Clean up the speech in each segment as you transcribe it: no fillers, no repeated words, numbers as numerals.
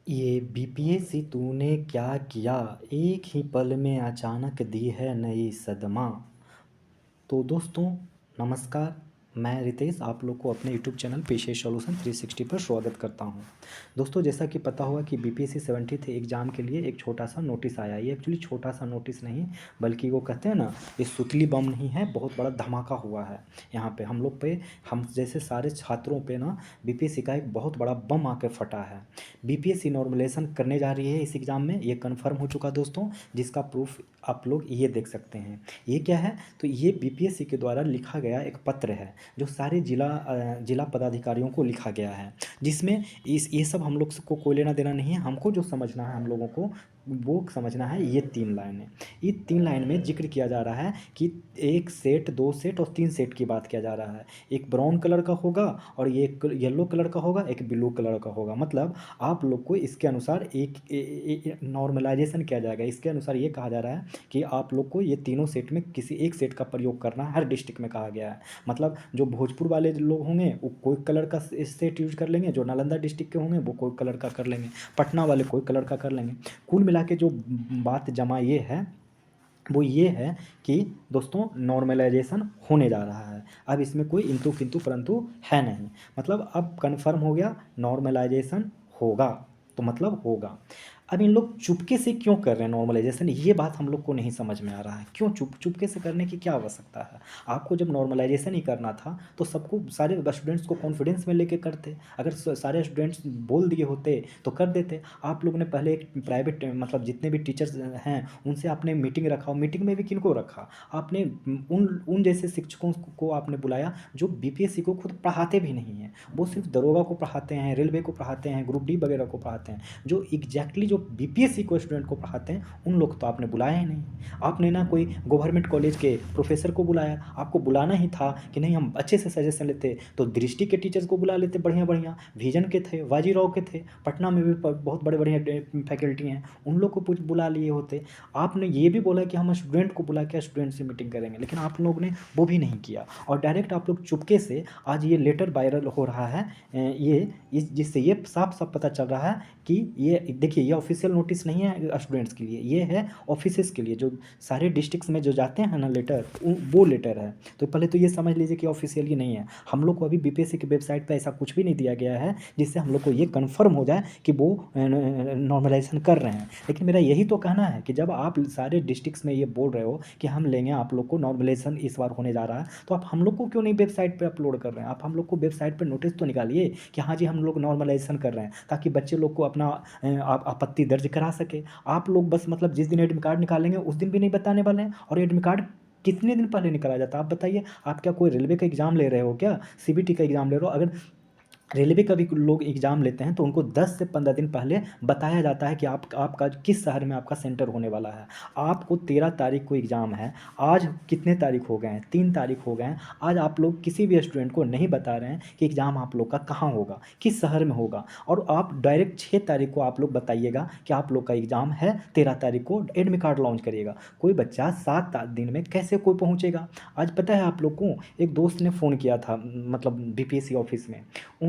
ये बीपीएससी तूने क्या किया, एक ही पल में अचानक दी है नई सदमा। तो दोस्तों नमस्कार, मैं रितेश आप लोग को अपने यूट्यूब चैनल पेशे सॉल्यूशन 360 पर स्वागत करता हूं। दोस्तों जैसा कि पता हुआ कि बीपीएससी 70th एग्ज़ाम के लिए एक छोटा सा नोटिस आया। ये एक्चुअली छोटा सा नोटिस नहीं बल्कि वो कहते हैं ना, ये सुतली बम नहीं है, बहुत बड़ा धमाका हुआ है यहाँ पे हम लोग पे, हम जैसे सारे छात्रों पे ना बीपीएससी का एक बहुत बड़ा बम आके फटा है। बीपीएससी नॉर्मलाइजेशन करने जा रही है इस एग्ज़ाम में, ये कन्फर्म हो चुका दोस्तों, जिसका प्रूफ आप लोग ये देख सकते हैं। ये क्या है, तो ये बीपीएससी के द्वारा लिखा गया एक पत्र है जो सारे जिला पदाधिकारियों को लिखा गया है, जिसमें इस ये सब हम लोग को कोई लेना देना नहीं है। हमको जो समझना है, हम लोगों को वो समझना है ये 3 लाइनें। ये 3 लाइन में जिक्र किया जा रहा है कि एक सेट, 2 सेट और 3 सेट की बात किया जा रहा है। एक ब्राउन कलर का होगा और ये एक येलो कलर का होगा, एक ब्लू कलर का होगा। मतलब आप लोग को इसके अनुसार एक नॉर्मलाइजेशन किया जाएगा। इसके अनुसार ये कहा जा रहा है कि आप लोग को ये तीनों सेट में किसी एक सेट का प्रयोग करना है, हर डिस्ट्रिक्ट में कहा गया है। मतलब जो भोजपुर वाले लोग होंगे वो कोई कलर का सेट यूज कर लेंगे, जो नालंदा डिस्ट्रिक्ट के होंगे वो कोई कलर का कर लेंगे, पटना वाले कोई कलर का कर लेंगे। कुल मिला के जो बात जमा ये है, वो ये है कि दोस्तों नॉर्मलाइजेशन होने जा रहा है। अब इसमें कोई इंतु किंतु परंतु है नहीं। मतलब अब कन्फर्म हो गया नॉर्मलाइजेशन होगा, तो मतलब होगा। अब इन लोग चुपके से क्यों कर रहे हैं नॉर्मलाइजेशन, ये बात हम लोग को नहीं समझ में आ रहा है। क्यों चुपके से करने की क्या आवश्यकता है? आपको जब नॉर्मलाइजेशन ही करना था तो सबको, सारे स्टूडेंट्स को कॉन्फिडेंस में लेके करते। अगर सारे स्टूडेंट्स बोल दिए होते तो कर देते। आप लोग ने पहले एक प्राइवेट, मतलब जितने भी टीचर्स हैं उनसे आपने मीटिंग रखा, मीटिंग में भी किनको रखा? आपने उन उन जैसे शिक्षकों को आपने बुलाया जो बीपीएससी को खुद पढ़ाते भी नहीं हैं। वो सिर्फ दरोगा को पढ़ाते हैं, रेलवे को पढ़ाते हैं, ग्रुप डी वगैरह को पढ़ाते हैं। जो एग्जैक्टली जो बीपीएससी को स्टूडेंट को पढ़ाते हैं उन लोग तो आपने बुलाया ही नहीं। आपने ना कोई गवर्नमेंट कॉलेज के प्रोफेसर को बुलाया। आपको बुलाना ही था कि नहीं, हम अच्छे से सजेशन लेते तो दृष्टि के टीचर्स को बुला लेते, बढ़िया बढ़िया विजन के थे, बाजीराव के थे, पटना में भी बहुत बड़े बढ़िया फैकल्टी हैं, उन लोग को कुछ बुला लिए होते। आपने ये भी बोला कि हम स्टूडेंट को बुला के स्टूडेंट से मीटिंग करेंगे, लेकिन आप लोग ने वो भी नहीं किया। और डायरेक्ट आप लोग चुपके से आज ये लेटर वायरल हो रहा है, ये जिससे ये साफ साफ पता चल रहा है कि ये देखिए, ये ऑफिशियल नोटिस नहीं है स्टूडेंट्स के लिए, ये है ऑफिसेस के लिए, जो सारे डिस्ट्रिक्ट्स में जो जाते हैं ना लेटर, वो लेटर है। तो पहले तो ये समझ लीजिए कि ऑफिशियल ये नहीं है। हम लोग को अभी बीपीएससी की वेबसाइट पे ऐसा कुछ भी नहीं दिया गया है जिससे हम लोग को ये कन्फर्म हो जाए कि वो नॉर्मलाइजेशन कर रहे हैं। लेकिन मेरा यही तो कहना है कि जब आप सारे डिस्ट्रिक्ट्स में ये बोल रहे हो कि हम लेंगे आप लोग को, नॉर्मलाइजेशन इस बार होने जा रहा है, तो आप हम लोग को क्यों नहीं वेबसाइट पे अपलोड कर रहे हैं? आप हम लोग को वेबसाइट पे नोटिस तो निकालिए कि हाँ जी हम लोग नॉर्मलाइजेशन कर रहे हैं, ताकि बच्चे लोग को अपना आप आपत्ति दर्ज करा सके। आप लोग बस मतलब जिस दिन एडमिट कार्ड निकालेंगे उस दिन भी नहीं बताने वाले हैं। और एडमिट कार्ड कितने दिन पहले निकाला जाता है आप बताइए? आप क्या कोई रेलवे का एग्जाम ले रहे हो क्या, सीबीटी का एग्जाम ले रहे हो? अगर रेलवे का भी लोग एग्ज़ाम लेते हैं तो उनको 10 से 15 दिन पहले बताया जाता है कि आपका किस शहर में आपका सेंटर होने वाला है। आपको 13 तारीख को एग्ज़ाम है, आज कितने तारीख हो गए हैं? 3 तारीख हो गए हैं। आज आप लोग किसी भी स्टूडेंट को नहीं बता रहे हैं कि एग्ज़ाम आप लोग का कहाँ होगा, किस शहर में होगा। और आप डायरेक्ट 6 तारीख को आप लोग बताइएगा कि आप लोग का एग्ज़ाम है, 13 तारीख को एडमिट कार्ड लॉन्च करिएगा। कोई बच्चा 7 दिन में कैसे कोई पहुँचेगा? आज पता है आप लोग को, एक दोस्त ने फ़ोन किया था, मतलब बीपीएससी ऑफिस में।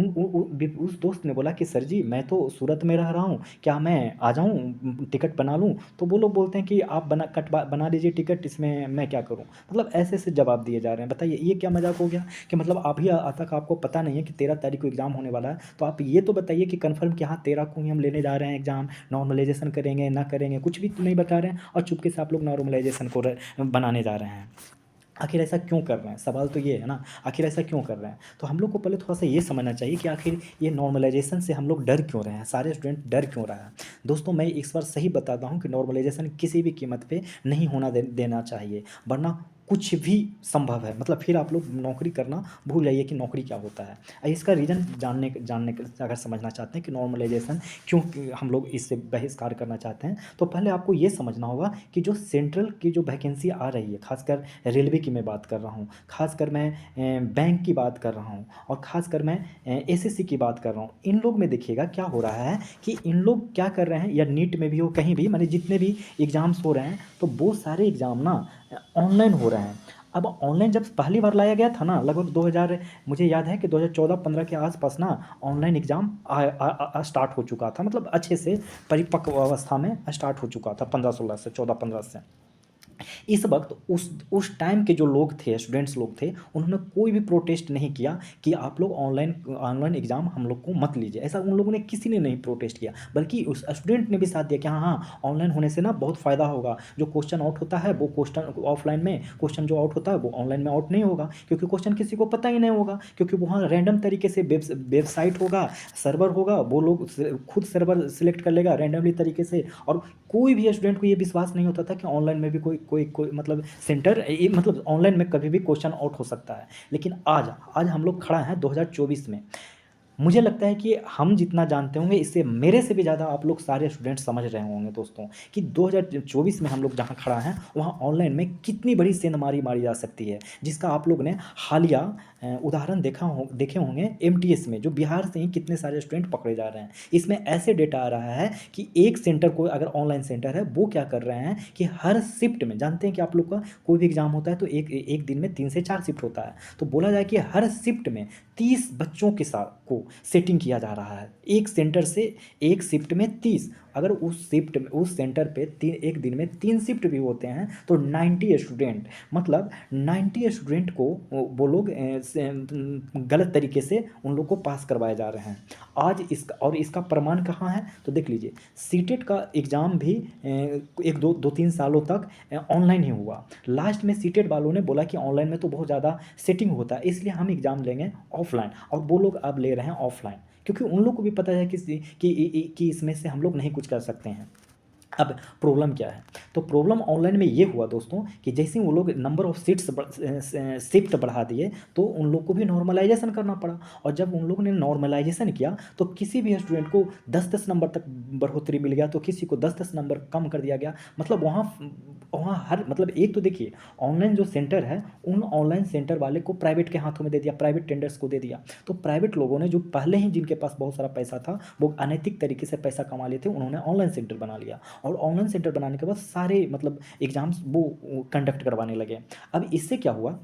उस दोस्त ने बोला कि सर जी मैं तो सूरत में रह रहा हूँ, क्या मैं आ जाऊँ, टिकट बना लूँ? तो वो लोग बोलते हैं कि आप बना लीजिए टिकट, इसमें मैं क्या करूँ? मतलब ऐसे ऐसे जवाब दिए जा रहे हैं। बताइए ये क्या मजाक हो गया कि मतलब अभी तक आपको पता नहीं है कि 13 तारीख को एग्ज़ाम होने वाला है, तो आप ये तो बताइए कि कन्फर्म कि हाँ 13 को ही हम लेने जा रहे हैं एग्ज़ाम, नॉर्मलाइजेशन करेंगे ना करेंगे, कुछ भी तो नहीं बता रहे हैं। और चुपके से आप लोग नॉर्मलाइजेशन को बनाने जा रहे हैं। आखिर ऐसा क्यों कर रहे हैं? सवाल तो ये है ना, आखिर ऐसा क्यों कर रहे हैं? तो हम लोग को पहले थोड़ा-सा ये समझना चाहिए कि आखिर ये नॉर्मलाइजेशन से हम लोग डर क्यों रहे हैं? सारे स्टूडेंट डर क्यों रहा है? दोस्तों मैं इस बार सही बताता हूँ कि नॉर्मलाइजेशन किसी भी कीमत पे नहीं होना देना चाहिए, वरना कुछ भी संभव है। मतलब फिर आप लोग नौकरी करना भूल जाइए कि नौकरी क्या होता है। इसका रीज़न जानने जानने के अगर समझना चाहते हैं कि नॉर्मलाइजेशन क्यों हम लोग इससे बहिष्कार करना चाहते हैं, तो पहले आपको ये समझना होगा कि जो सेंट्रल की जो वैकेंसी आ रही है, खासकर रेलवे की मैं बात कर रहा हूँ, खासकर मैं बैंक की बात कर रहा हूँ, और खासकर मैं एसएससी की बात कर रहा हूँ। इन लोग में देखिएगा क्या हो रहा है कि इन लोग क्या कर रहे हैं, या नीट में भी हो, कहीं भी, माने जितने भी एग्ज़ाम्स हो रहे हैं तो वो सारे एग्ज़ाम ना ऑनलाइन हो रहे हैं। अब ऑनलाइन जब पहली बार लाया गया था ना, लगभग 2000, मुझे याद है कि 2014-15 के आसपास ना ऑनलाइन एग्ज़ाम स्टार्ट हो चुका था, मतलब अच्छे से परिपक्व अवस्था में स्टार्ट हो चुका था 15-16 से, 14-15 से। इस वक्त उस टाइम के जो लोग थे, स्टूडेंट्स लोग थे, उन्होंने कोई भी प्रोटेस्ट नहीं किया कि आप लोग ऑनलाइन ऑनलाइन एग्ज़ाम हम लोग को मत लीजिए। ऐसा उन लोगों ने किसी ने नहीं प्रोटेस्ट किया, बल्कि उस स्टूडेंट ने भी साथ दिया कि हाँ हाँ, ऑनलाइन होने से ना बहुत फ़ायदा होगा। जो क्वेश्चन आउट होता है वो क्वेश्चन ऑफलाइन में, क्वेश्चन जो आउट होता है वो ऑनलाइन में आउट नहीं होगा, क्योंकि क्वेश्चन किसी को पता ही नहीं होगा, क्योंकि वहाँ रैंडम तरीके से वेबसाइट होगा, सर्वर होगा, वो लोग खुद सर्वर सिलेक्ट कर लेगा रैंडमली तरीके से। और कोई भी स्टूडेंट को ये विश्वास नहीं होता था कि ऑनलाइन में भी कोई कोई कोई मतलब सेंटर, ये मतलब ऑनलाइन में कभी भी क्वेश्चन आउट हो सकता है। लेकिन आज आज हम लोग खड़ा हैं 2024 में। मुझे लगता है कि हम जितना जानते होंगे, इससे मेरे से भी ज़्यादा आप लोग सारे स्टूडेंट समझ रहे होंगे दोस्तों, कि 2024 में हम लोग जहाँ खड़ा हैं वहाँ ऑनलाइन में कितनी बड़ी सेंधमारी मारी जा सकती है, जिसका आप लोग ने हालिया उदाहरण देखे होंगे एमटीएस में, जो बिहार से ही कितने सारे स्टूडेंट पकड़े जा रहे हैं। इसमें ऐसे डेटा आ रहा है कि एक सेंटर को, अगर ऑनलाइन सेंटर है, वो क्या कर रहे हैं कि हर शिफ्ट में, जानते हैं कि आप लोग का कोई भी एग्ज़ाम होता है तो एक दिन में 3 से 4 शिफ्ट होता है, तो बोला जाए कि हर शिफ्ट में 30 बच्चों के साथ को सेटिंग किया जा रहा है। एक सेंटर से एक शिफ्ट में 30, अगर उस शिफ्ट में, उस सेंटर पे एक दिन में 3 शिफ्ट भी होते हैं तो 90 स्टूडेंट, मतलब 90 स्टूडेंट को वो लोग गलत तरीके से उन लोग को पास करवाए जा रहे हैं। आज इसका, और इसका प्रमाण कहाँ है, तो देख लीजिए, सीटेट का एग्ज़ाम भी एक दो दो तीन सालों तक ऑनलाइन ही हुआ। लास्ट में सीटेट वालों ने बोला कि ऑनलाइन में तो बहुत ज़्यादा सेटिंग होता है, इसलिए हम एग्ज़ाम लेंगे ऑफलाइन, और वो लोग अब ले रहे हैं ऑफलाइन, क्योंकि उन लोग को भी पता है कि इसमें से हम लोग नहीं कुछ कर सकते हैं। अब प्रॉब्लम क्या है, तो प्रॉब्लम ऑनलाइन में ये हुआ दोस्तों कि जैसे ही वो लोग नंबर ऑफ शिफ्ट बढ़ा दिए, तो उन लोग को भी नॉर्मलाइजेशन करना पड़ा। और जब उन लोगों ने नॉर्मलाइजेशन किया तो किसी भी स्टूडेंट को 10-10 नंबर तक बढ़ोतरी मिल गया, तो किसी को 10-10 नंबर कम कर दिया गया। मतलब वहाँ वहाँ हर, मतलब एक तो देखिए, ऑनलाइन जो सेंटर है, उन ऑनलाइन सेंटर वाले को प्राइवेट के हाथों में दे दिया, प्राइवेट टेंडर्स को दे दिया। तो प्राइवेट लोगों ने, जो पहले ही जिनके पास बहुत सारा पैसा था, वो अनैतिक तरीके से पैसा कमा लिए थे, उन्होंने ऑनलाइन सेंटर बना लिया। और ऑनलाइन सेंटर बनाने के बाद सारे मतलब एग्ज़ाम्स वो कंडक्ट करवाने लगे। अब इससे क्या हुआ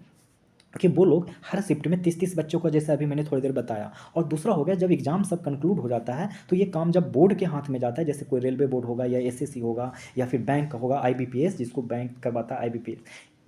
कि वो लोग हर शिफ्ट में 30-30 बच्चों का, जैसे अभी मैंने थोड़ी देर बताया। और दूसरा हो गया, जब एग्ज़ाम सब कंक्लूड हो जाता है तो ये काम जब बोर्ड के हाथ में जाता है, जैसे कोई रेलवे बोर्ड होगा या एसएससी होगा या फिर बैंक का होगा, आईबीपीएस, जिसको बैंक करवाता है आईबीपीएस,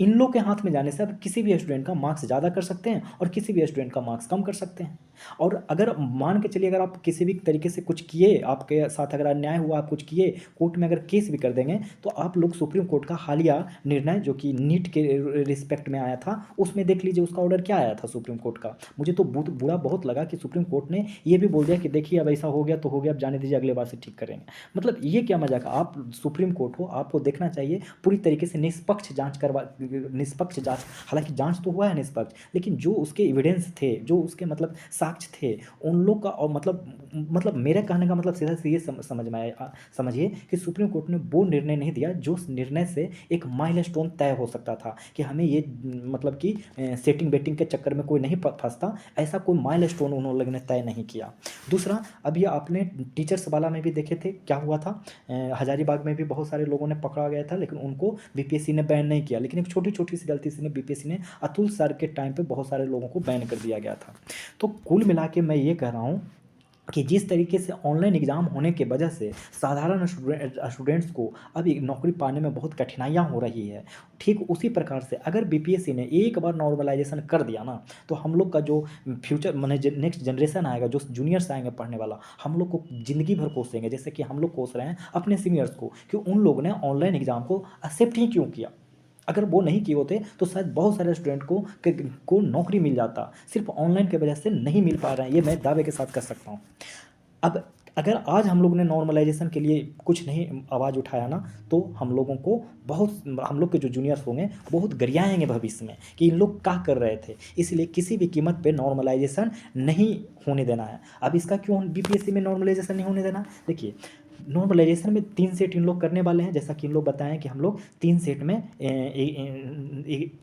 इन लोग के हाथ में जाने से अब किसी भी स्टूडेंट का मार्क्स ज़्यादा कर सकते हैं और किसी भी स्टूडेंट का मार्क्स कम कर सकते हैं। और अगर मान के चलिए, अगर आप किसी भी तरीके से कुछ किए, आपके साथ अगर अन्याय हुआ, आप कुछ किए, कोर्ट में अगर केस भी कर देंगे, तो आप लोग सुप्रीम कोर्ट का हालिया निर्णय, जो कि नीट के रिस्पेक्ट में आया था, उसमें देख लीजिए उसका ऑर्डर क्या आया था सुप्रीम कोर्ट का। मुझे तो बुरा बहुत लगा कि सुप्रीम कोर्ट ने ये भी बोल दिया कि देखिए, अब ऐसा हो गया तो हो गया, अब जाने दीजिए, अगले बार से ठीक करेंगे। मतलब ये क्या मजाक है, आप सुप्रीम कोर्ट हो, आपको देखना चाहिए पूरी तरीके से निष्पक्ष जांच करवा, निष्पक्ष जांच, हालांकि जांच तो हुआ है निष्पक्ष, लेकिन जो उसके एविडेंस थे, जो उसके मतलब साक्ष्य थे, उन लोग का, और मतलब मेरे कहने का मतलब सीधा से ये समझ में आया, समझिए कि सुप्रीम कोर्ट ने वो निर्णय नहीं दिया जो निर्णय से एक माइलस्टोन तय हो सकता था, कि हमें ये मतलब कि सेटिंग बेटिंग के चक्कर में कोई नहीं फंसता, ऐसा कोई माइलस्टोन उन लोगों ने तय नहीं किया। दूसरा, अब ये आपने टीचर्स वाला में भी देखे थे क्या हुआ था, हजारीबाग में भी बहुत सारे लोगों ने पकड़ा गया था, लेकिन उनको बीपीएससी ने बैन नहीं किया, लेकिन एक छोटी छोटी सी गलती से ने बीपीएससी ने, अतुल सर के टाइम पे बहुत सारे लोगों को बैन कर दिया गया था। तो कुल मिला के मैं ये कह रहा हूँ कि जिस तरीके से ऑनलाइन एग्ज़ाम होने की वजह से साधारण स्टूडेंट्स को अभी नौकरी पाने में बहुत कठिनाइयाँ हो रही है, ठीक उसी प्रकार से अगर बीपीएससी ने एक बार नॉर्मलाइजेशन कर दिया ना, तो हम लोग का जो फ्यूचर माने नेक्स्ट जनरेशन आएगा, जो जूनियर्स आएंगे पढ़ने वाला, हम लोग को ज़िंदगी भर कोसेंगे, जैसे कि हम लोग कोस रहे हैं अपने सीनियर्स को, कि उन लोगों ने ऑनलाइन एग्ज़ाम को एक्सेप्ट ही क्यों किया। अगर वो नहीं किए होते तो शायद बहुत सारे स्टूडेंट को नौकरी मिल जाता, सिर्फ ऑनलाइन की वजह से नहीं मिल पा रहे हैं, ये मैं दावे के साथ कर सकता हूँ। अब अगर आज हम लोग ने नॉर्मलाइजेशन के लिए कुछ नहीं आवाज़ उठाया ना, तो हम लोगों को बहुत, हम लोग के जो जूनियर्स होंगे बहुत गरियाएंगे भविष्य में कि इन लोग क्या कर रहे थे। इसलिए किसी भी कीमत पे नॉर्मलाइजेशन नहीं होने देना है। अब इसका क्यों बीपीएससी में नॉर्मलाइजेशन नहीं होने देना, देखिए, नॉर्मलाइजेशन में 3 सेट इन लोग करने वाले हैं, जैसा कि इन लोग बताएं कि हम लोग 3 सेट में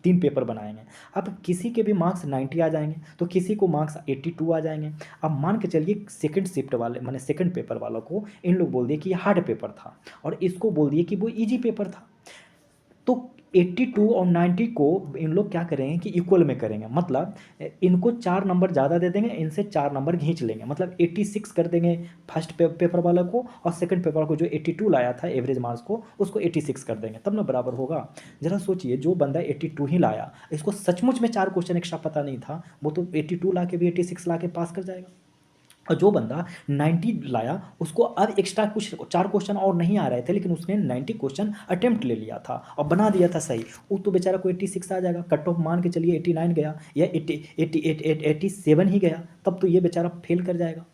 3 पेपर बनाएंगे। अब किसी के भी मार्क्स 90 आ जाएंगे, तो किसी को मार्क्स 82 आ जाएंगे। अब मान के चलिए सेकंड शिफ्ट वाले, माने सेकंड पेपर वालों को इन लोग बोल दिए कि ये हार्ड पेपर था, और इसको बोल दिए कि वो ईजी पेपर था। तो 82 और 90 को इन लोग क्या करेंगे कि इक्वल में करेंगे, मतलब इनको 4 नंबर ज़्यादा दे देंगे, इनसे 4 नंबर खींच लेंगे, मतलब 86 कर देंगे फर्स्ट पेपर वाला को, और सेकंड पेपर को जो 82 लाया था एवरेज मार्क्स को उसको 86 कर देंगे, तब ना बराबर होगा। जरा सोचिए, जो बंदा 82 ही लाया, इसको सचमुच में 4 क्वेश्चन एक्स्ट्रा पता नहीं था, वो तो 82 ला के भी 86 ला के पास कर जाएगा। और जो बंदा 90 लाया, उसको अब एक्स्ट्रा कुछ 4 क्वेश्चन और नहीं आ रहे थे, लेकिन उसने 90 क्वेश्चन अटेम्प्ट ले लिया था और बना दिया था सही, वो तो बेचारा को 86 आ जाएगा। कट ऑफ मान के चलिए 89 गया या 87 ही गया, तब तो ये बेचारा फेल कर जाएगा।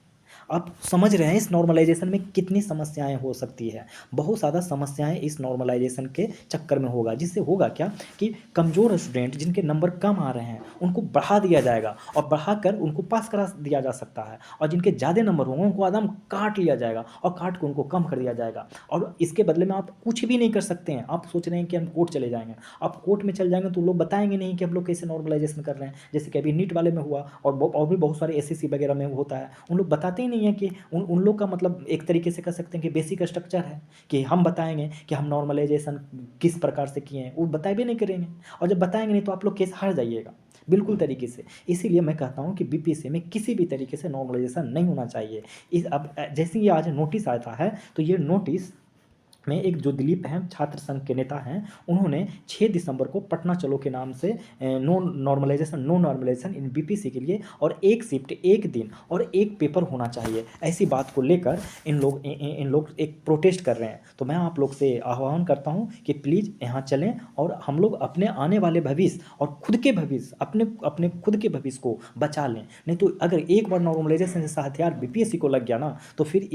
आप समझ रहे हैं इस नॉर्मलाइजेशन में कितनी समस्याएं हो सकती है। बहुत ज़्यादा समस्याएं इस नॉर्मलाइजेशन के चक्कर में होगा, जिससे होगा क्या कि कमज़ोर स्टूडेंट जिनके नंबर कम आ रहे हैं उनको बढ़ा दिया जाएगा और बढ़ाकर उनको पास करा दिया जा सकता है, और जिनके ज़्यादा नंबर होंगे उनको एकदम काट लिया जाएगा और काट के उनको कम कर दिया जाएगा। और इसके बदले में आप कुछ भी नहीं कर सकते हैं। आप सोच रहे हैं कि हम कोर्ट चले जाएंगे, आप कोर्ट में चले जाएंगे तो लोग बताएंगे नहीं कि हम लोग कैसे नॉर्मलाइजेशन कर रहे हैं, जैसे कि अभी नीट वाले में हुआ और भी बहुत सारे एसएससी वगैरह में होता है। उन लोग बताते ही नहीं है कि उन लोग का मतलब एक तरीके से कह सकते हैं कि बेसिक स्ट्रक्चर है कि हम बताएंगे कि हम नॉर्मलाइजेशन किस प्रकार से किए हैं, वो बताए भी नहीं करेंगे। और जब बताएंगे नहीं तो आप लोग केस हार जाइएगा बिल्कुल तरीके से। इसीलिए मैं कहता हूँ कि बीपीएससी में किसी भी तरीके से नॉर्मलाइजेशन नहीं होना चाहिए। इस अब जैसे ये आज नोटिस आता है, तो ये नोटिस में एक जो दिलीप हैं, छात्र संघ के नेता हैं, उन्होंने 6 दिसंबर को पटना चलो के नाम से नो नॉर्मलाइजेशन इन बीपीएससी के लिए, और एक शिफ्ट, एक दिन और एक पेपर होना चाहिए, ऐसी बात को लेकर इन लोग एक प्रोटेस्ट कर रहे हैं। तो मैं आप लोग से आह्वान करता हूं कि प्लीज़ यहाँ चलें और हम लोग अपने आने वाले भविष्य और खुद के भविष्य, अपने अपने खुद के भविष्य को बचा लें। नहीं तो अगर एक बार नॉर्मलाइजेशन जैसा हथियार बीपीएससी को लग गया ना, तो फिर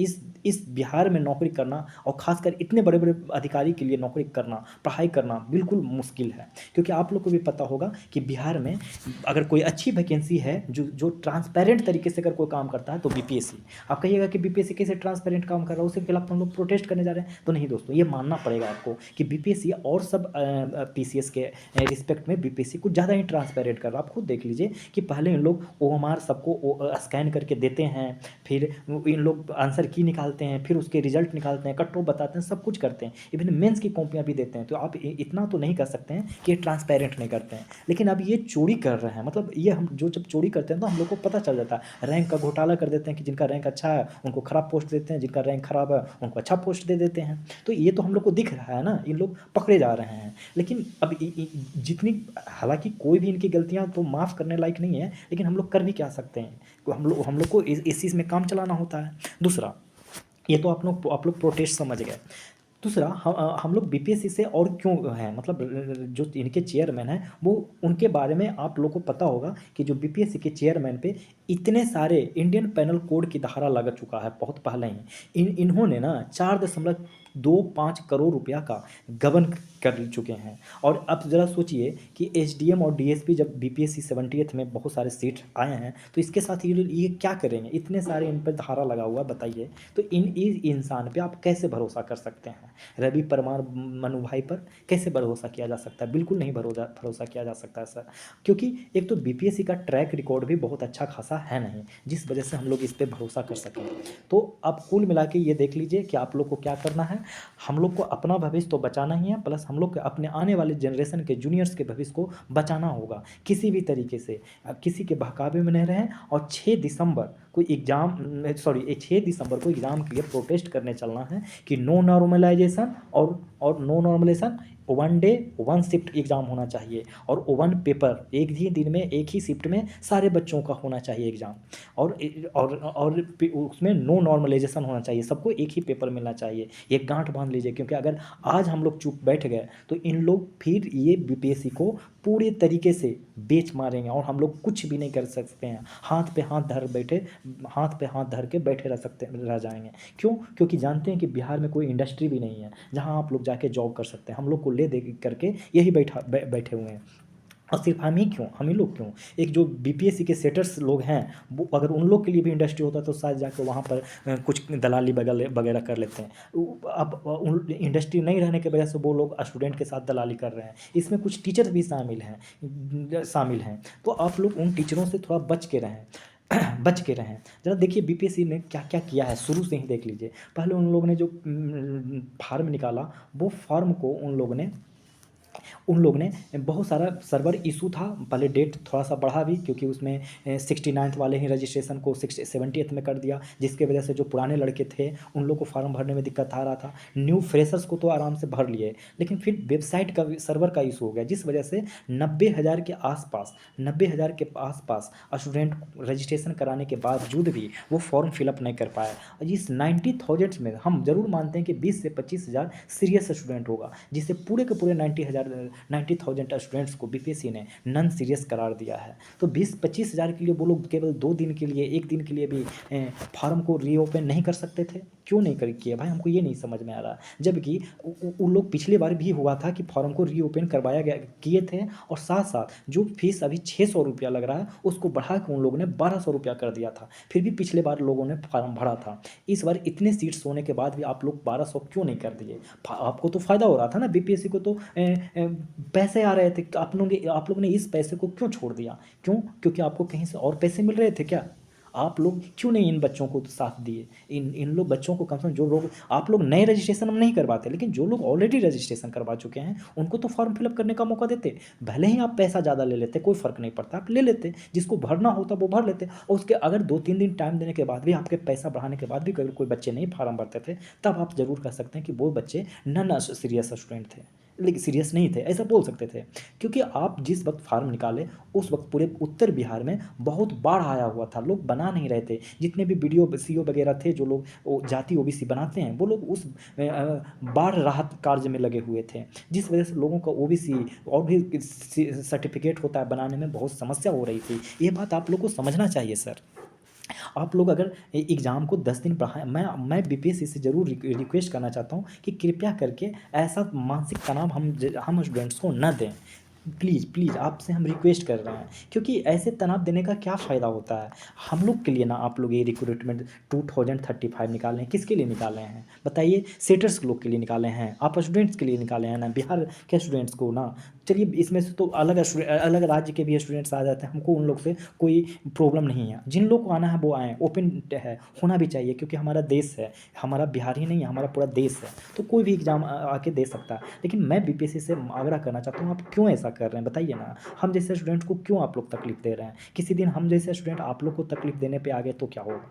इस बिहार में नौकरी करना और खासकर इतने बड़े बड़े अधिकारी के लिए नौकरी करना, पढ़ाई करना बिल्कुल मुश्किल है। क्योंकि आप लोग को भी पता होगा कि बिहार में अगर कोई अच्छी वैकेंसी है जो ट्रांसपेरेंट तरीके से अगर कोई काम करता है तो बीपीएससी। आप कहिएगा कि बीपीएससी कैसे ट्रांसपेरेंट काम कर रहा है, उसके खिलाफ हम लोग प्रोटेस्ट करने जा रहे हैं, तो नहीं दोस्तों, ये मानना पड़ेगा आपको कि बीपीएससी और सब पीसीएस के रिस्पेक्ट में बीपीएससी कुछ ज़्यादा ही ट्रांसपेरेंट कर रहा है। आप खुद देख लीजिए कि पहले इन लोग ओएमआर सबको स्कैन करके देते हैं, फिर इन लोग आंसर की निकालते हैं, फिर उसके रिजल्ट निकालते हैं, कट ऑफ बताते हैं, सब कुछ करते हैं, इवन मेंस की कॉपियां भी देते हैं। तो आप इतना तो नहीं कर सकते हैं कि ये ट्रांसपेरेंट नहीं करते हैं। लेकिन अब ये चोरी कर रहे हैं, मतलब ये हम जो जब चोरी करते हैं तो हम लोग को पता चल जाता है। रैंक का घोटाला कर देते हैं कि जिनका रैंक अच्छा है उनको खराब पोस्ट देते हैं, जिनका रैंक खराब है उनको अच्छा पोस्ट दे देते हैं। तो ये तो हम लोग को दिख रहा है ना, इन लोग पकड़े जा रहे हैं। लेकिन अब जितनी, हालांकि कोई भी इनकी गलतियां तो माफ़ करने लायक नहीं है, लेकिन हम लोग कर भी क्या सकते हैं, हम लोग को इस चीज़ में काम चलाना होता है। दूसरा, ये तो आप लोग प्रोटेस्ट समझ गए। दूसरा, हम लोग बीपीएससी से और क्यों हैं, मतलब जो इनके चेयरमैन हैं वो, उनके बारे में आप लोग को पता होगा कि जो बीपीएससी के चेयरमैन पे इतने सारे इंडियन पैनल कोड की धारा लग चुका है बहुत पहले ही। इन्होंने ना 4.25 करोड़ रुपया का गबन कर चुके हैं। और अब ज़रा सोचिए कि एसडीएम और डीएसपी जब बीपीएससी 78th में बहुत सारे सीट आए हैं, तो इसके साथ ये क्या करेंगे, इतने सारे इन पर धारा लगा हुआ, बताइए। तो इस इंसान पे आप कैसे भरोसा कर सकते हैं। रवि परमार मनु भाई पर कैसे भरोसा किया जा सकता है, बिल्कुल नहीं भरोसा किया जा सकता है सर। क्योंकि एक तो बीपीएससी का ट्रैक रिकॉर्ड भी बहुत अच्छा खासा है नहीं, जिस वजह से हम लोग इस पर भरोसा कर सकें। तो अब कुल मिला के ये देख लीजिए कि आप लोग को क्या करना है। हम लोग को अपना भविष्य तो बचाना ही है, प्लस हम लोग को अपने आने वाले जनरेशन के जूनियर्स के भविष्य को बचाना होगा किसी भी तरीके से। किसी के बहकावे में नहीं रहें। और 6 दिसंबर को एग्ज़ाम, 6 दिसंबर को एग्ज़ाम के लिए प्रोटेस्ट करने चलना है कि नो नॉर्मलाइजेशन और no normalization, 1 day 1 shift exam होना चाहिए, और 1 पेपर, एक ही दिन में एक ही शिफ्ट में सारे बच्चों का होना चाहिए एग्ज़ाम। और उसमें नो नॉर्मलाइजेशन होना चाहिए, सबको एक ही पेपर मिलना चाहिए। एक गांठ बांध लीजिए, क्योंकि अगर आज हम लोग चुप बैठ गए तो इन लोग फिर ये बीपीएससी को पूरे तरीके से बेच मारेंगे और हम लोग कुछ भी नहीं कर सकते हैं। हाथ पे हाथ धर के बैठे रह जाएंगे। क्यों? क्योंकि जानते हैं कि बिहार में कोई इंडस्ट्री भी नहीं है जहां आप लोग जाके जॉब कर सकते हैं। हम लोग को ले दे करके यही बैठे हुए हैं। और सिर्फ हम ही लोग क्यों, एक जो बीपीएससी के सेटर्स लोग हैं, वो अगर उन लोग के लिए भी इंडस्ट्री होता तो शायद जाकर वहाँ पर कुछ दलाली वगैरह कर लेते हैं। अब इंडस्ट्री नहीं रहने की वजह से वो लोग स्टूडेंट के साथ दलाली कर रहे हैं। इसमें कुछ टीचर भी शामिल हैं। तो आप लोग उन टीचरों से थोड़ा बच के रहें। ज़रा देखिए बीपीएससी ने क्या क्या किया है, शुरू से ही देख लीजिए। पहले उन लोगों ने जो फॉर्म निकाला, वो फॉर्म को उन लोगों ने उन लोग ने बहुत सारा सर्वर इशू था, पहले डेट थोड़ा सा बढ़ा भी क्योंकि उसमें 69th वाले ही रजिस्ट्रेशन को 70th में कर दिया, जिसके वजह से जो पुराने लड़के थे उन लोग को फॉर्म भरने में दिक्कत आ रहा था। न्यू फ्रेशर्स को तो आराम से भर लिए, लेकिन फिर वेबसाइट का सर्वर का इशू हो गया, जिस वजह से 90,000 के आसपास 90,000 के आसपास स्टूडेंट रजिस्ट्रेशन कराने के बावजूद भी वो फॉर्म फिलअप नहीं कर पाया। इस 90,000 में हम जरूर मानते हैं कि 20 से 25,000 सीरियस स्टूडेंट होगा, जिससे पूरे के पूरे 90,000 स्टूडेंट्स को बीपीएससी ने नॉन सीरियस करार दिया है। तो 20-25,000 के लिए वो लोग केवल 2 दिन के लिए, 1 दिन के लिए भी फॉर्म को रीओपन नहीं कर सकते थे? क्यों नहीं कर किए भाई, हमको ये नहीं समझ में आ रहा। जबकि उन लोग पिछली बार भी हुआ था कि फॉर्म को रीओपन करवाया गया, किए थे, और साथ साथ जो फीस अभी 600 रुपया लग रहा है उसको बढ़ा के उन लोगों ने 1200 रुपया कर दिया था। फिर भी पिछले बार लोगों ने फॉर्म भरा था। इस बार इतने सीट्स होने के बाद भी आप लोग 1200 क्यों नहीं कर दिए? आपको तो फ़ायदा हो रहा था ना, बीपीएससी को तो पैसे आ रहे थे। आप लोग ने इस पैसे को क्यों छोड़ दिया? क्यों? क्योंकि आपको कहीं से और पैसे मिल रहे थे क्या? आप लोग क्यों नहीं इन बच्चों को साथ दिए? इन लोग बच्चों को कम से कम, जो लोग, आप लोग नए रजिस्ट्रेशन हम नहीं करवाते, लेकिन जो लोग ऑलरेडी रजिस्ट्रेशन करवा चुके हैं उनको तो फॉर्म फिलअप करने का मौका देते। भले ही आप पैसा ज़्यादा ले लेते, कोई फ़र्क नहीं पड़ता, आप ले लेते, जिसको भरना होता वो भर लेते, और उसके अगर 2-3 दिन टाइम देने के बाद भी, आपके पैसा बढ़ाने के बाद भी अगर कोई बच्चे नहीं फॉर्म भरते थे, तब आप ज़रूर कह सकते हैं कि वो बच्चे नॉन सीरियस स्टूडेंट थे, लेकिन सीरियस नहीं थे, ऐसा बोल सकते थे। क्योंकि आप जिस वक्त फार्म निकाले उस वक्त पूरे उत्तर बिहार में बहुत बाढ़ आया हुआ था, लोग बना नहीं रहे थे। जितने भी बीडीओ सीओ वगैरह थे, जो लोग जाति ओबीसी बनाते हैं, वो लोग उस बाढ़ राहत कार्य में लगे हुए थे, जिस वजह से लोगों का ओबीसी और भी सर्टिफिकेट होता है बनाने में बहुत समस्या हो रही थी। ये बात आप लोग को समझना चाहिए सर। आप लोग अगर एग्ज़ाम को 10 दिन बढ़ाएं, मैं बीपीएससी से ज़रूर रिक्वेस्ट करना चाहता हूँ कि कृपया करके ऐसा मानसिक तनाव हम स्टूडेंट्स को न दें। प्लीज़ प्लीज़ आपसे हम रिक्वेस्ट कर रहे हैं, क्योंकि ऐसे तनाव देने का क्या फ़ायदा होता है? हम लोग के लिए ना आप लोग ये रिक्रूटमेंट 2035 निकाले हैं, किसके लिए निकाले हैं बताइए? सेटर्स लोग के लिए निकाले हैं, आप स्टूडेंट्स के लिए निकाले हैं ना, बिहार के स्टूडेंट्स को ना। चलिए इसमें से तो अलग राज्य के भी स्टूडेंट्स आ जाते हैं, हमको उन लोग से कोई प्रॉब्लम नहीं है। जिन लोग को आना है वो आएँ, ओपन है, होना भी चाहिए, क्योंकि हमारा देश है, हमारा बिहार ही नहीं है, हमारा पूरा देश है, तो कोई भी एग्ज़ाम आके दे सकता है। लेकिन मैं बीपीएससी से आग्रह करना चाहता हूँ, आप क्यों ऐसा कर रहे हैं बताइए ना? हम जैसे स्टूडेंट को क्यों आप लोग तकलीफ़ दे रहे हैं? किसी दिन हम जैसे स्टूडेंट आप लोग को तकलीफ़ देने पे आ गए तो क्या होगा?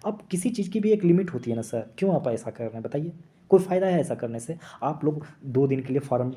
अब किसी चीज़ की भी एक लिमिट होती है ना सर, क्यों आप ऐसा कर रहे हैं बताइए? कोई फ़ायदा है ऐसा करने से? आप लोग 2 दिन के लिए फॉर्म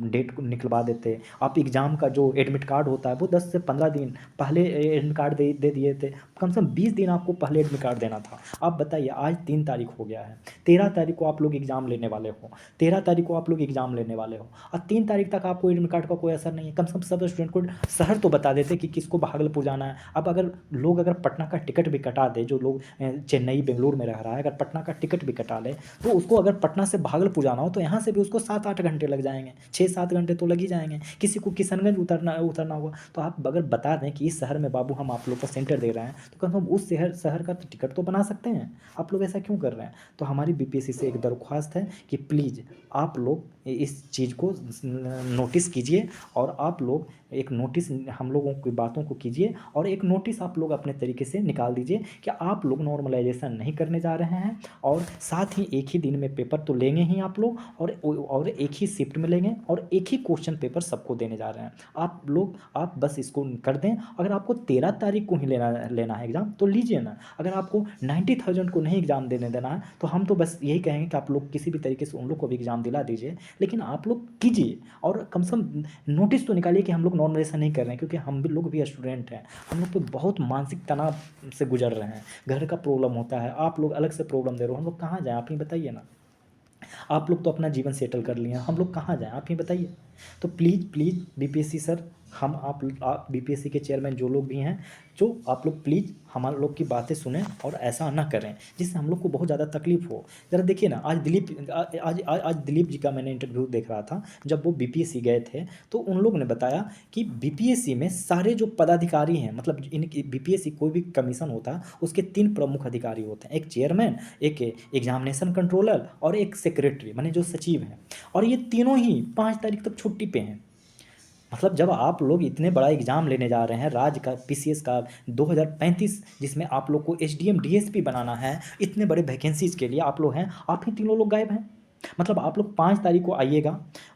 डेट को निकलवा देते, आप एग्ज़ाम का जो एडमिट कार्ड होता है वो 10 से 15 दिन पहले एडमिट कार्ड दे दिए थे, कम से कम 20 दिन आपको पहले एडमिट कार्ड देना था। आप बताइए, आज 3 तारीख हो गया है, 13 तारीख को आप लोग एग्ज़ाम लेने वाले हो, 13 तारीख को आप लोग एग्ज़ाम लेने वाले हो, और 3 तारीख तक आपको एडमिट कार्ड का कोई असर नहीं है। कम से कम सब स्टूडेंट को शहर तो बता देते कि किसको भागलपुर जाना है। अब अगर पटना का टिकट भी कटा दे, जो लोग चेन्नई बेंगलुरु में रह रहा है, अगर पटना का टिकट भी कटा ले, तो उसको अगर पटना से भागलपुर जाना हो तो यहाँ से भी उसको 7-8 घंटे लग जाएंगे, 6-7 घंटे तो लग ही जाएंगे। किसी को किशनगंज उतरना होगा, तो आप अगर बता दें कि इस शहर में बाबू हम आप लोग को सेंटर दे रहे हैं, तो कम से कम उस शहर का तो टिकट तो बना सकते हैं। आप लोग ऐसा क्यों कर रहे हैं? तो हमारी बीपीएससी से एक दरख्वास्त है कि प्लीज़ आप लोग इस चीज़ को नोटिस कीजिए, और आप लोग एक नोटिस हम लोगों की बातों को कीजिए, और एक नोटिस आप लोग अपने तरीके से निकाल दीजिए कि आप लोग नॉर्मलाइजेशन नहीं करने जा रहे हैं, और साथ ही एक ही दिन में पेपर तो लेंगे ही आप लोग, और एक ही शिफ्ट में लेंगे, और एक ही क्वेश्चन पेपर सबको देने जा रहे हैं। आप बस इसको कर दें। अगर आपको 13 तारीख को ही लेना है एग्ज़ाम तो लीजिए ना। अगर आपको 90,000 को नहीं एग्ज़ाम देना है तो हम तो बस यही कहेंगे कि आप लोग किसी भी तरीके से उन लोग को भी एग्ज़ाम दिला दीजिए, लेकिन आप लोग कीजिए, और कम से कम नोटिस तो निकालिए कि हम लोग नॉर्मलाइजेशन नहीं कर रहे हैं, क्योंकि हम भी लोग भी स्टूडेंट हैं, हम लोग तो बहुत मानसिक तनाव से गुजर रहे हैं। घर का प्रॉब्लम होता है, आप लोग अलग से प्रॉब्लम दे रहे हो, हम लोग कहाँ जाएँ आप ही बताइए ना? आप लोग तो अपना जीवन सेटल कर लिए हैं, हम लोग कहाँ जाएँ आप ही बताइए? तो प्लीज़ प्लीज़ बीपीएससी सर, हम आप बीपीएससी के चेयरमैन जो लोग भी हैं, जो आप लोग प्लीज़ हमारे लोग की बातें सुनें और ऐसा ना करें जिससे हम लोग को बहुत ज़्यादा तकलीफ़ हो। ज़रा देखिए ना, आज दिलीप जी का मैंने इंटरव्यू देख रहा था, जब वो बीपीएससी गए थे तो उन लोग ने बताया कि बीपीएससी में सारे जो पदाधिकारी हैं, मतलब इनकी बीपीएससी कोई भी कमीशन होता है उसके 3 प्रमुख अधिकारी होते हैं, एक चेयरमैन, एक एग्जामिनेशन कंट्रोलर, और एक सेक्रेटरी माने जो सचिव हैं, और ये तीनों ही 5 तारीख तक छुट्टी पे हैं। मतलब जब आप लोग इतने बड़ा एग्ज़ाम लेने जा रहे हैं, राज्य का पीसीएस का 2035, जिसमें आप लोग को एसडीएम डीएसपी बनाना है, इतने बड़े वैकेंसीज़ के लिए आप लोग हैं, आप ही तीनों लोग गायब हैं। मतलब आप लोग 5 तारीख को आइएगा,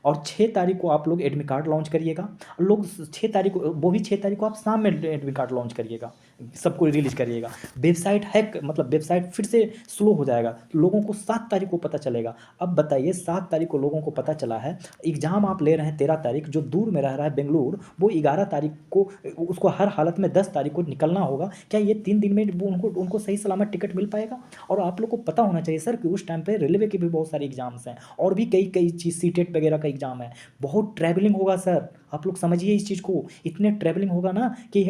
और 6 तारीख को आप लोग एडमिट कार्ड लॉन्च करिएगा। लोग 6 तारीख को, वो भी 6 तारीख को आप शाम में एडमिट कार्ड लॉन्च करिएगा, सबको रिलीज़ करिएगा। वेबसाइट हैक मतलब वेबसाइट फिर से स्लो हो जाएगा, लोगों को 7 तारीख को पता चलेगा। अब बताइए 7 तारीख को लोगों को पता चला है, एग्ज़ाम आप ले रहे हैं 13 तारीख, जो दूर में रह रहा है बेंगलुरु, वो 11 तारीख को, उसको हर हालत में 10 तारीख को निकलना होगा। क्या ये 3 दिन में वो उनको सही सलामत टिकट मिल पाएगा? और आप लोग को पता होना चाहिए सर कि उस टाइम पे रेलवे के भी बहुत सारे एग्ज़ाम्स हैं, और भी कई कई चीज़ सीटेट वगैरह का एग्ज़ाम है। बहुत ट्रैवलिंग होगा सर, आप लोग समझिए इस चीज़ को। इतने ट्रैवलिंग होगा ना कि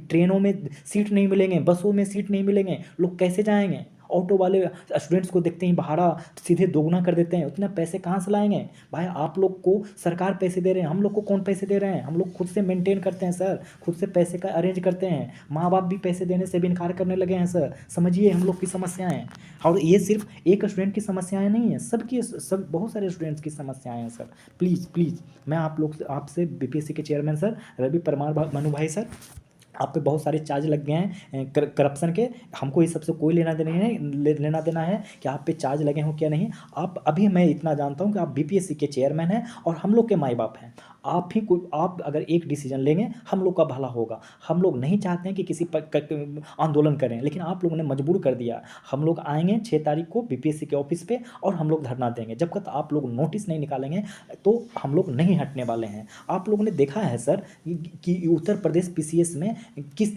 ट्रेनों में सीट नहीं मिलेंगे, बसों में सीट नहीं मिलेंगे, लोग कैसे जाएंगे? ऑटो वाले स्टूडेंट्स को देखते ही भाड़ा सीधे दोगुना कर देते हैं, उतने पैसे कहाँ से लाएंगे? भाई आप लोग को सरकार पैसे दे रहे हैं, हम लोग को कौन पैसे दे रहे हैं? हम लोग खुद से मेंटेन करते हैं सर, खुद से पैसे का अरेंज करते हैं। माँ बाप भी पैसे देने से भी इनकार करने लगे हैं सर। समझिए हम लोग की समस्याएं, और ये सिर्फ एक स्टूडेंट की समस्याएं नहीं है, सबकी, सब बहुत सारे स्टूडेंट्स की समस्याएं हैं सर। प्लीज़ प्लीज़ मैं आप लोग से, आपसे बीपीएससी के चेयरमैन सर रवि परमार मनु भाई सर, आप पे बहुत सारे चार्ज लग गए हैं करप्शन के। हमको इस सबसे कोई लेना देना नहीं, लेना देना है कि आप पे चार्ज लगे हों क्या नहीं। आप अभी, मैं इतना जानता हूँ कि आप बीपीएससी के चेयरमैन हैं और हम लोग के माई बाप हैं। आप ही कोई, आप अगर एक डिसीजन लेंगे हम लोग का भला होगा। हम लोग नहीं चाहते हैं कि किसी पर आंदोलन करें, लेकिन आप लोगों ने मजबूर कर दिया। हम लोग आएंगे 6 तारीख को बीपीएससी के ऑफिस पे और हम लोग धरना देंगे। जब तक आप लोग नोटिस नहीं निकालेंगे तो हम लोग नहीं हटने वाले हैं। आप लोगों ने देखा है सर कि उत्तर प्रदेश पीसीएस में किस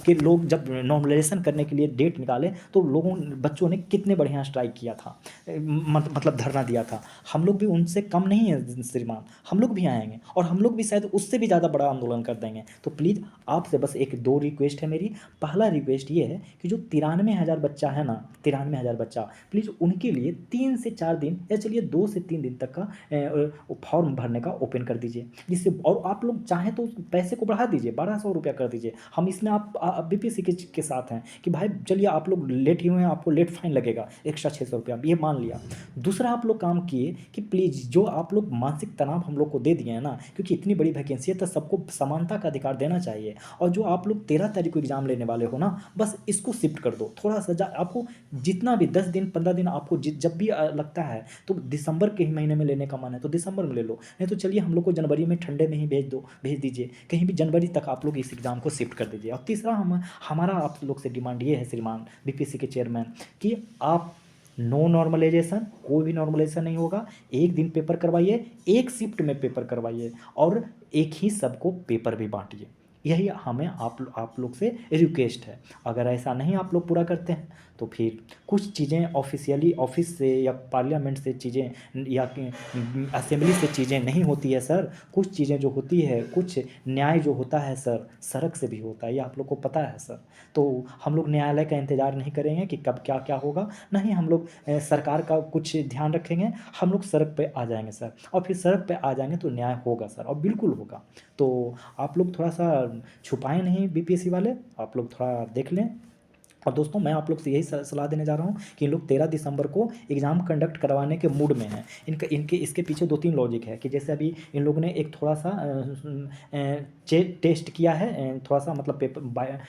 के लोग जब नॉर्मलाइजेशन करने के लिए डेट निकाले तो बच्चों ने कितने बढ़िया स्ट्राइक किया था, मतलब धरना दिया था। हम लोग भी उनसे कम नहीं है श्रीमान, हम लोग भी आएंगे और हम लोग भी शायद उससे भी ज़्यादा बड़ा आंदोलन कर देंगे। तो प्लीज़ आपसे बस एक दो रिक्वेस्ट है मेरी। पहला रिक्वेस्ट ये है कि जो 93,000 बच्चा है ना, 93,000 बच्चा, प्लीज़ उनके लिए 3 से 4 दिन या चलिए 2 से 3 दिन तक का फॉर्म भरने का ओपन कर दीजिए, जिससे, और आप लोग चाहें तो उस पैसे को बढ़ा दीजिए, 1200 रुपया कर दीजिए। हम इसमें आप बीपीएससी के साथ हैं कि भाई चलिए आप लोग लेट ही हुए हैं, आपको लेट फाइन लगेगा एक्स्ट्रा 600 रुपया, ये मान लिया। दूसरा आप लोग काम किए कि प्लीज़ जो आप लोग मानसिक तनाव हम लोग को दे दिए हैं ना, क्योंकि इतनी बड़ी वैकेंसी है तो सबको समानता का अधिकार देना चाहिए। और जो आप लोग 13 तारीख को एग्जाम लेने वाले हो ना, बस इसको शिफ्ट कर दो थोड़ा सा। आपको जितना भी 10 दिन 15 दिन आपको जब भी लगता है, तो दिसंबर के ही महीने में लेने का मन है तो दिसंबर में ले लो, नहीं तो चलिए हम लोग को जनवरी में ठंडे में ही भेज दीजिए कहीं भी, जनवरी तक आप लोग इस एग्ज़ाम को शिफ्ट कर दीजिए। और तीसरा हमारा आप लोग से डिमांड ये है श्रीमान बीपीएससी के चेयरमैन, कि आप नो नॉर्मलाइजेशन, कोई भी नॉर्मलाइजेशन नहीं होगा। एक दिन पेपर करवाइए, एक शिफ्ट में पेपर करवाइए और एक ही सबको पेपर भी बांटिए। यही हमें आप लोग से रिक्वेस्ट है। अगर ऐसा नहीं आप लोग पूरा करते हैं तो फिर कुछ चीज़ें ऑफिशियली ऑफिस से या पार्लियामेंट से चीज़ें या असेंबली से चीज़ें नहीं होती है सर। कुछ चीज़ें जो होती है, कुछ न्याय जो होता है सर, सड़क से भी होता है, ये आप लोग को पता है सर। तो हम लोग न्यायालय का इंतज़ार नहीं करेंगे कि कब क्या क्या होगा, नहीं हम लोग सरकार का कुछ ध्यान रखेंगे, हम लोग सड़क पे आ जाएंगे सर। और फिर सड़क पे आ जाएंगे तो न्याय होगा सर, और बिल्कुल होगा। तो आप लोग थोड़ा सा छुपाएं नहीं बीपीएससी वाले, आप लोग थोड़ा देख लें। और दोस्तों मैं आप लोग से यही सलाह देने जा रहा हूँ कि इन लोग 13 दिसंबर को एग्ज़ाम कंडक्ट करवाने के मूड में हैं। इनके इसके पीछे 2-3 लॉजिक है कि जैसे अभी इन लोगों ने एक थोड़ा सा टेस्ट किया है, थोड़ा सा मतलब पेपर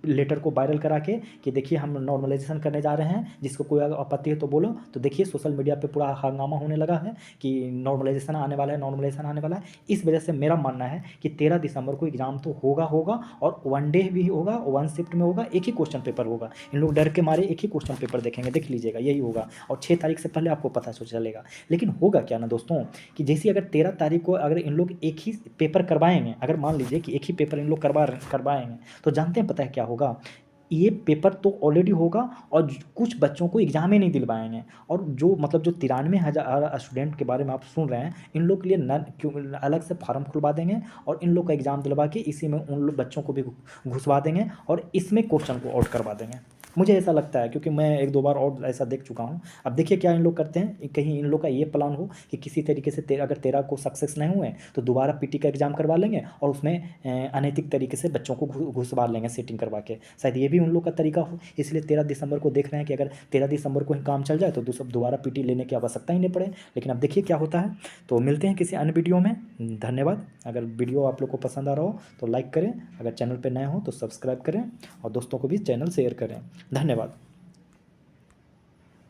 लेटर को वायरल करा के कि देखिए हम नॉर्मलाइजेशन करने जा रहे हैं, जिसको कोई अगर आपत्ति है तो बोलो। तो देखिए सोशल मीडिया पे पूरा हंगामा होने लगा है कि नॉर्मलाइजेशन आने वाला है, नॉर्मलाइजेशन आने वाला है। इस वजह से मेरा मानना है कि 13 दिसंबर को एग्ज़ाम तो होगा और 1 डे भी होगा, 1 शिफ्ट में होगा, एक ही क्वेश्चन पेपर होगा। इन लोग डर के मारे एक ही क्वेश्चन पेपर देखेंगे, देख लीजिएगा यही होगा। और 6 तारीख से पहले आपको पता चलेगा। लेकिन होगा क्या ना दोस्तों, कि जैसे अगर 13 तारीख को अगर इन लोग एक ही पेपर करवाएंगे, अगर मान लीजिए कि एक ही पेपर इन लोग करवाएंगे, तो जानते हैं पता है क्या होगा? ये पेपर तो ऑलरेडी होगा और कुछ बच्चों को एग्ज़ाम ही नहीं दिलवाएंगे। और जो मतलब जो 93,000 स्टूडेंट के बारे में आप सुन रहे हैं, इन लोग के लिए अलग से फार्म खुलवा देंगे और इन लोग का एग्ज़ाम दिलवा के इसी में उन लोग बच्चों को भी घुसवा देंगे और इसमें क्वेश्चन को आउट करवा देंगे। मुझे ऐसा लगता है, क्योंकि मैं 1-2 बार और ऐसा देख चुका हूँ। अब देखिए क्या इन लोग करते हैं, कहीं इन लोग का ये प्लान हो कि किसी तरीके से अगर 13 को सक्सेस नहीं हुए तो दोबारा पीटी का एग्ज़ाम करवा लेंगे और उसमें अनैतिक तरीके से बच्चों को घुसवा लेंगे सेटिंग करवा के। शायद ये भी उन लोग का तरीका हो, इसलिए 13 दिसंबर को देख रहे हैं कि अगर 13 दिसंबर को ही काम चल जाए तो दोबारा पीटी लेने की आवश्यकता ही नहीं पड़े। लेकिन अब देखिए क्या होता है। तो मिलते हैं किसी अन्य वीडियो में। धन्यवाद। अगर वीडियो आप लोग को पसंद आ रहा हो तो लाइक करें, अगर चैनल पर नए हो तो सब्सक्राइब करें और दोस्तों को भी चैनल शेयर करें। धन्यवाद।